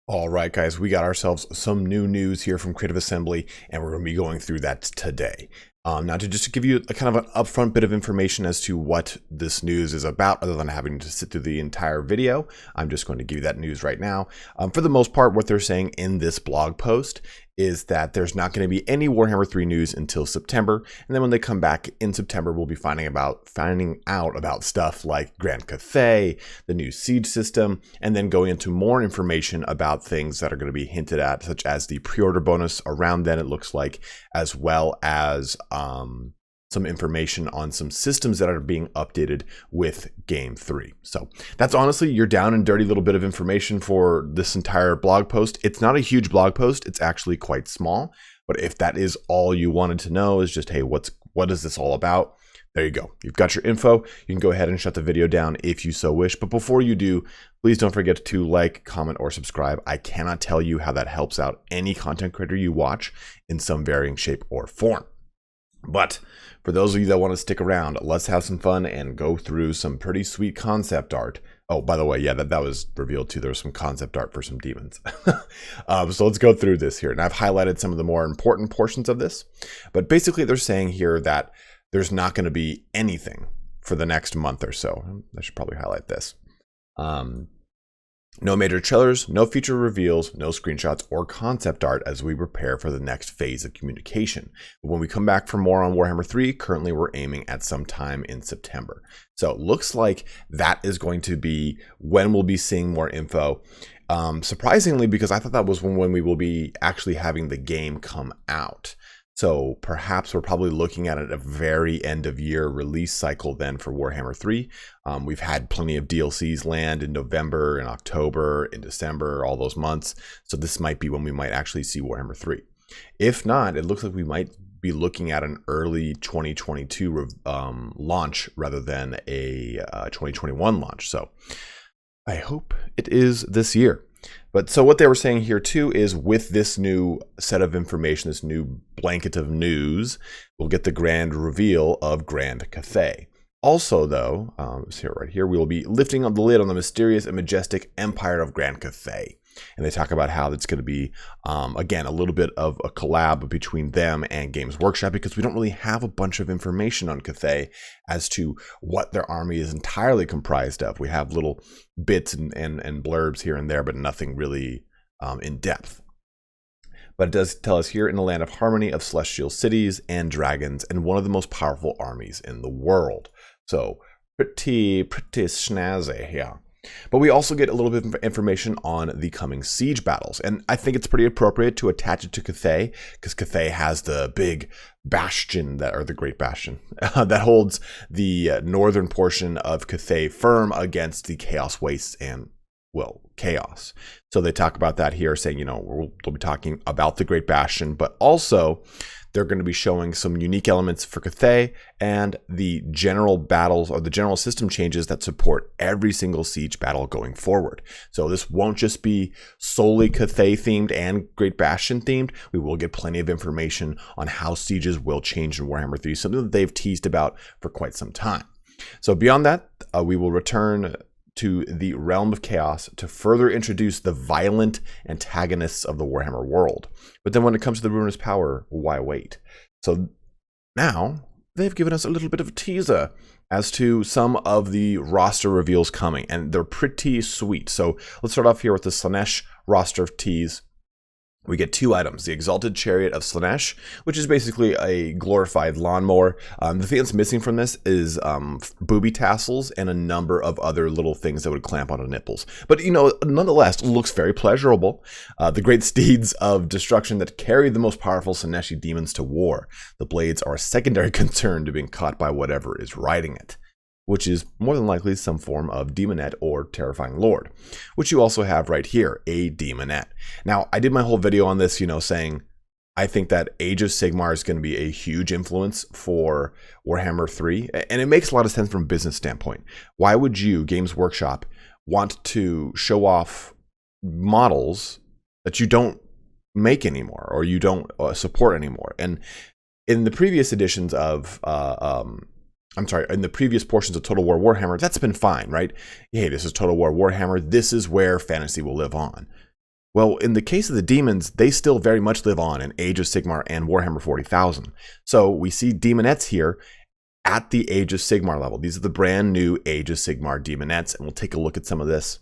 All right, guys, we got ourselves some new news here from Creative Assembly, and we're going to be going through that today. Now, to give you a kind of an upfront bit of information as to what this news is about, other than having to sit through the entire video, I'm just going to give you that news right now. For the most part, what they're saying in this blog post is that there's not going to be any Warhammer 3 news until September, and then when they come back in September, we'll be finding out about stuff like Grand Cathay, the new Siege system, and then going into more information about things that are going to be hinted at, such as the pre-order bonus around then, it looks like, as well as some information on some systems that are being updated with Game 3. So that's honestly your down and dirty little bit of information for this entire blog post. It's not a huge blog post. It's actually quite small. But if that is all you wanted to know is just, hey, what is this all about? There you go. You've got your info. You can go ahead and shut the video down if you so wish. But before you do, please don't forget to like, comment, or subscribe. I cannot tell you how that helps out any content creator you watch in some varying shape or form. But for those of you that want to stick around, let's have some fun and go through some pretty sweet concept art. Oh, by the way, yeah, that was revealed too. There's some concept art for some demons. So let's go through this here. And I've highlighted some of the more important portions of this. But basically, they're saying here that there's not going to be anything for the next month or so. I should probably highlight this. No major trailers, no feature reveals, no screenshots or concept art as we prepare for the next phase of communication. But when we come back for more on Warhammer 3, currently we're aiming at some time in September. So it looks like that is going to be when we'll be seeing more info. Surprisingly, because I thought that was when we will be actually having the game come out. So perhaps we're probably looking at a very end of year release cycle then for Warhammer 3. We've had plenty of DLCs land in November, in October, in December, all those months. So this might be when we might actually see Warhammer 3. If not, it looks like we might be looking at an early 2022 launch rather than a 2021 launch. So I hope it is this year. But so what they were saying here too is with this new set of information, this new blanket of news, we'll get the grand reveal of Grand Cathay. Also though, let's see right here, we will be lifting up the lid on the mysterious and majestic empire of Grand Cathay. And they talk about how it's going to be, again, a little bit of a collab between them and Games Workshop, because we don't really have a bunch of information on Cathay as to what their army is entirely comprised of. We have little bits and blurbs here and there, but nothing really in depth. But it does tell us here, in the land of harmony of celestial cities and dragons and one of the most powerful armies in the world. So pretty snazzy here. But we also get a little bit of information on the coming siege battles. And I think it's pretty appropriate to attach it to Cathay, because Cathay has the big bastion, or the Great Bastion, that holds the northern portion of Cathay firm against the Chaos Wastes and, well, chaos. So they talk about that here, saying, you know, we'll be talking about the Great Bastion, but also they're going to be showing some unique elements for Cathay and the general battles or the general system changes that support every single siege battle going forward. So this won't just be solely Cathay themed and Great Bastion themed. We will get plenty of information on how sieges will change in Warhammer 3, something that they've teased about for quite some time. So beyond that, we will return to the realm of chaos to further introduce the violent antagonists of the Warhammer world. But then when it comes to the ruinous power, why wait? So now they've given us a little bit of a teaser as to some of the roster reveals coming, and they're pretty sweet. So let's start off here with the Slaanesh roster tease. We get two items, the Exalted Chariot of Slaanesh, which is basically a glorified lawnmower. The thing that's missing from this is booby tassels and a number of other little things that would clamp onto nipples. But, you know, nonetheless, it looks very pleasurable. The great steeds of destruction that carry the most powerful Slaaneshi demons to war. The blades are a secondary concern to being caught by whatever is riding it, which is more than likely some form of demonette or terrifying lord, which you also have right here, a demonette. Now, I did my whole video on this, you know, saying I think that Age of Sigmar is going to be a huge influence for Warhammer 3, and it makes a lot of sense from a business standpoint. Why would you, Games Workshop, want to show off models that you don't make anymore or you don't support anymore? And in the previous editions of in the previous portions of Total War Warhammer, that's been fine, right? Hey, this is Total War Warhammer. This is where fantasy will live on. Well, in the case of the demons, they still very much live on in Age of Sigmar and Warhammer 40,000. So we see demonettes here at the Age of Sigmar level. These are the brand new Age of Sigmar demonettes, and we'll take a look at some of this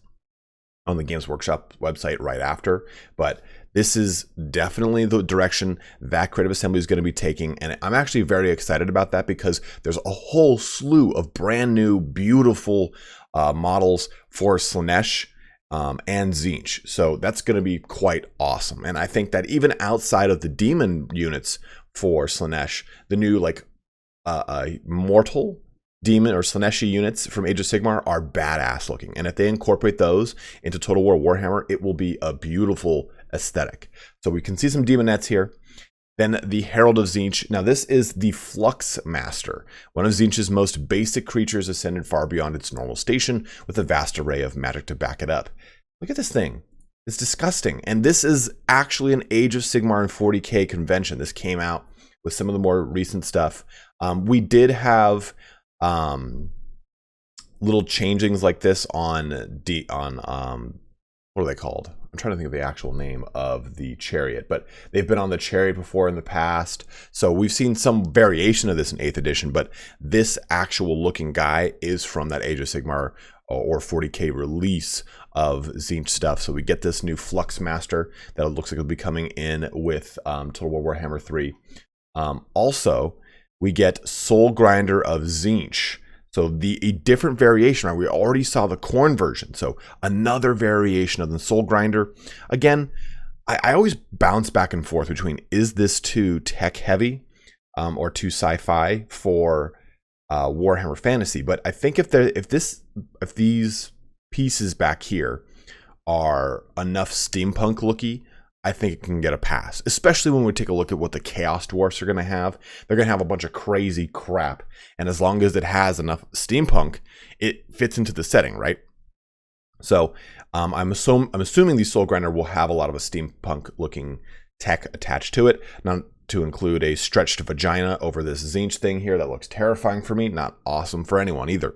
on the Games Workshop website right after. But this is definitely the direction that Creative Assembly is going to be taking, and I'm actually very excited about that because there's a whole slew of brand new, beautiful models for Slaanesh and Tzeentch. So that's going to be quite awesome. And I think that even outside of the demon units for Slaanesh, the new like mortal demon or Slaaneshi units from Age of Sigmar are badass looking. And if they incorporate those into Total War Warhammer, it will be a beautiful aesthetic. So we can see some demonettes here. Then the Herald of Tzeentch. Now this is the Flux Master, one of Tzeentch's most basic creatures, ascended far beyond its normal station with a vast array of magic to back it up. Look at this thing. It's disgusting. And this is actually an Age of Sigmar and 40K convention. This came out with some of the more recent stuff. We did have little changings like this on what are they called? I'm trying to think of the actual name of the chariot, but they've been on the chariot before in the past. So we've seen some variation of this in 8th edition, but this actual looking guy is from that Age of Sigmar or 40K release of Tzeentch stuff. So we get this new Flux Master that looks like it'll be coming in with Total War Warhammer 3. Also, we get Soul Grinder of Tzeentch. So a different variation, right? We already saw the Khorne version. So another variation of the Soul Grinder. Again, I always bounce back and forth between, is this too tech heavy or too sci-fi for Warhammer Fantasy? But I think if these pieces back here are enough steampunk looky, I think it can get a pass, especially when we take a look at what the Chaos Dwarfs are going to have. They're going to have a bunch of crazy crap, and as long as it has enough steampunk, it fits into the setting, right? So I'm assuming the Soul Grinder will have a lot of a steampunk-looking tech attached to it, not to include a stretched vagina over this Tzeentch thing here that looks terrifying for me, not awesome for anyone either.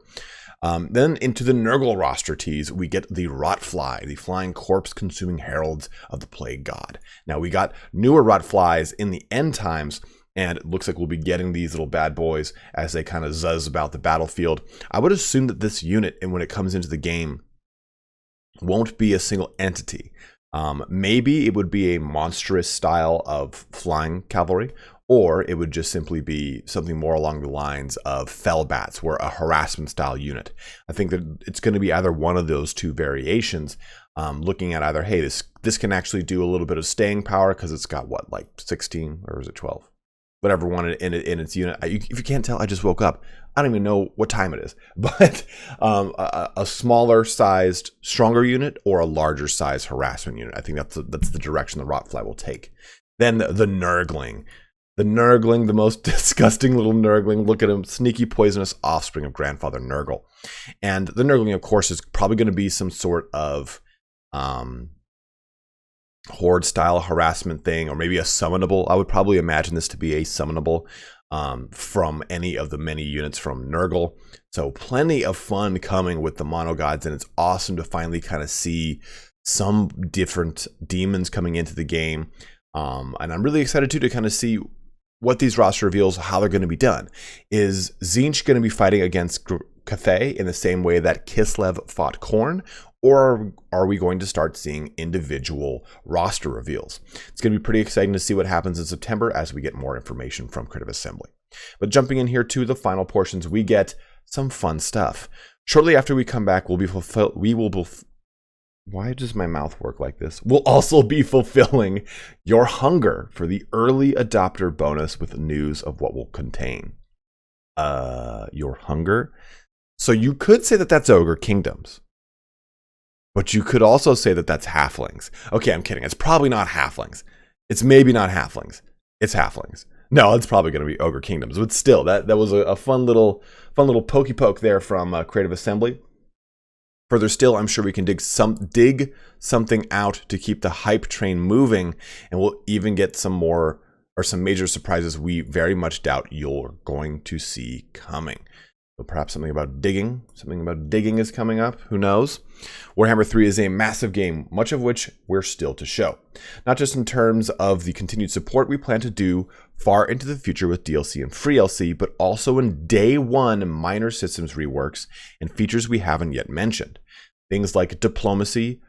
Then into the Nurgle roster tease, we get the Rotfly, the flying corpse-consuming heralds of the Plague God. Now, we got newer Rotflies in the end times, and it looks like we'll be getting these little bad boys as they kind of zuzz about the battlefield. I would assume that this unit, and when it comes into the game, won't be a single entity. Maybe it would be a monstrous style of flying cavalry, or it would just simply be something more along the lines of Fellbats, where a harassment style unit. I think that it's going to be either one of those two variations, looking at either, hey, this can actually do a little bit of staying power because it's got what, like 16 or is it 12? Whatever one in its unit. If you can't tell, I just woke up. I don't even know what time it is, but a smaller sized, stronger unit or a larger sized harassment unit. I think that's the direction the Rotfly will take. Then the Nurgling. The Nurgling, the most disgusting little Nurgling. Look at him, sneaky poisonous offspring of Grandfather Nurgle. And the Nurgling, of course, is probably going to be some sort of horde style harassment thing, or maybe a summonable. I would probably imagine this to be a summonable from any of the many units from Nurgle. So plenty of fun coming with the mono gods, and it's awesome to finally kind of see some different demons coming into the game. And I'm really excited too to kind of see what these roster reveals, how they're going to be done. Is Tzeentch going to be fighting against Cathay in the same way that Kislev fought Khorne? Or are we going to start seeing individual roster reveals? It's going to be pretty exciting to see what happens in September as we get more information from Creative Assembly. But jumping in here to the final portions, we get some fun stuff. Shortly after we come back, why does my mouth work like this? We'll also be fulfilling your hunger for the early adopter bonus with news of what will contain. Your hunger? So you could say that that's Ogre Kingdoms. But you could also say that that's halflings. Okay, I'm kidding. It's probably not halflings. It's maybe not halflings. It's halflings. No, it's probably going to be Ogre Kingdoms. But still, that was a fun little pokey poke there from Creative Assembly. Further still, I'm sure we can dig something out to keep the hype train moving, and we'll even get some more or some major surprises we very much doubt you're going to see coming. So perhaps something about digging is coming up, who knows? Warhammer 3 is a massive game, much of which we're still to show. Not just in terms of the continued support we plan to do far into the future with DLC and free LC, but also in day one minor systems reworks and features we haven't yet mentioned. Things like diplomacy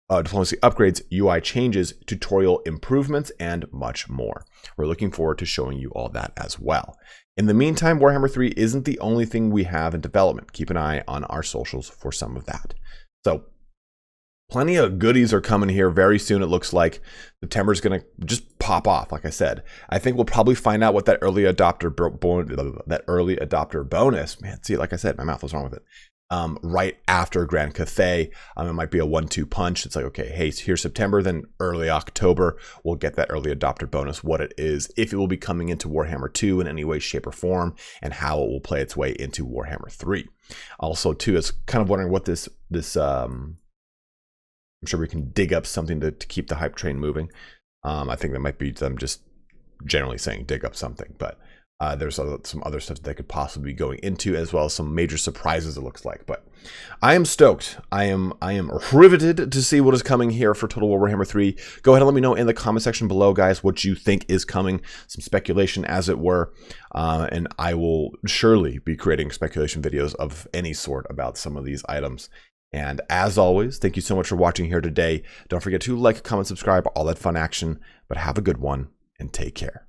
upgrades, UI changes, tutorial improvements, and much more. We're looking forward to showing you all that as well. In the meantime, Warhammer 3 isn't the only thing we have in development. Keep an eye on our socials for some of that. So, plenty of goodies are coming here very soon. It looks like September's going to just pop off. Like I said, I think we'll probably find out what that early adopter bonus. Man, see, like I said, my mouth was wrong with it. Right after Grand Cathay. It might be a 1-2 punch. It's like, okay, hey, here's September, then early October, we'll get that early adopter bonus, what it is, if it will be coming into Warhammer 2 in any way, shape, or form, and how it will play its way into Warhammer 3. Also, too, it's kind of wondering what this I'm sure we can dig up something to keep the hype train moving. I think that might be them just generally saying dig up something, but there's some other stuff that they could possibly be going into, as well as some major surprises, it looks like. But I am stoked. I am riveted to see what is coming here for Total War Warhammer 3. Go ahead and let me know in the comment section below, guys, what you think is coming. Some speculation, as it were. And I will surely be creating speculation videos of any sort about some of these items. And as always, thank you so much for watching here today. Don't forget to like, comment, subscribe, all that fun action. But have a good one and take care.